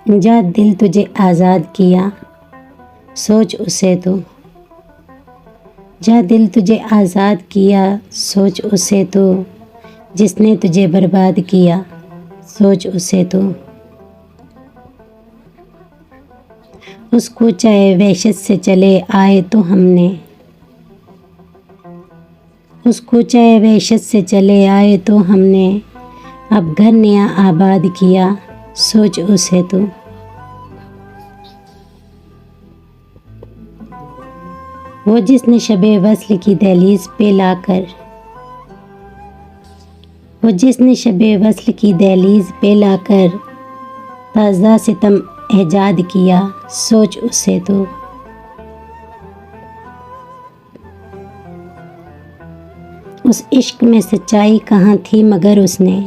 جا دل تجھے آزاد کیا سوچ اسے تو، جا دل تجھے آزاد کیا سوچ اسے تو، جس نے تجھے برباد کیا سوچ اسے تو۔ اس کوچہ وحشت سے چلے آئے تو ہم نے، اس کوچہ وحشت سے چلے آئے تو ہم نے، اب گھر نیا آباد کیا سوچ اسے تو۔ وہ جس نے شب وصل کی دہلیز پہ لا کر، وہ جس نے شب وصل کی دہلیز پہ لا کر تازہ ستم ایجاد کیا سوچ اسے تو۔ اس عشق میں سچائی کہاں تھی مگر اس نے،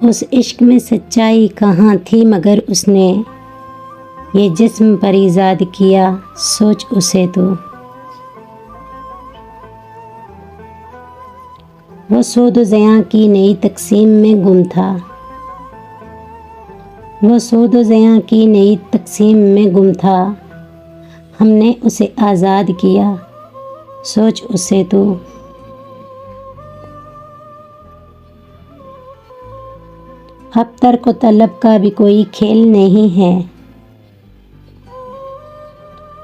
اس عشق میں سچائی کہاں تھی مگر اس نے، یہ جسم پر ایجاد کیا سوچ اسے تو۔ وہ سود و زیاں کی نئی تقسیم میں گم تھا، وہ سود و زیاں کی نئی تقسیم میں گم تھا، ہم نے اسے آزاد کیا سوچ اسے تو۔ اب ترک و طلب کا بھی کوئی کھیل نہیں ہے،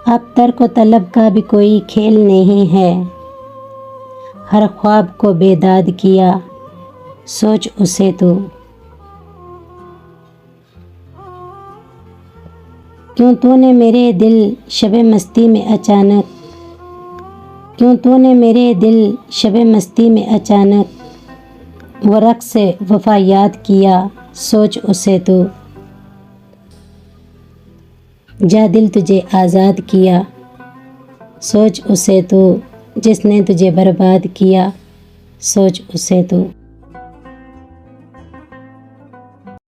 اب ترک و طلب کا بھی کوئی کھیل نہیں ہے، ہر خواب کو بیداد کیا سوچ اسے تو۔ کیوں تو نے میرے دل شب مستی میں اچانک، کیوں تو نے میرے دل شب مستی میں اچانک وہ رقص وفا یاد کیا سوچ اسے تو۔ جا دل تجھے آزاد کیا سوچ اسے تو، جس نے تجھے برباد کیا سوچ اسے تو۔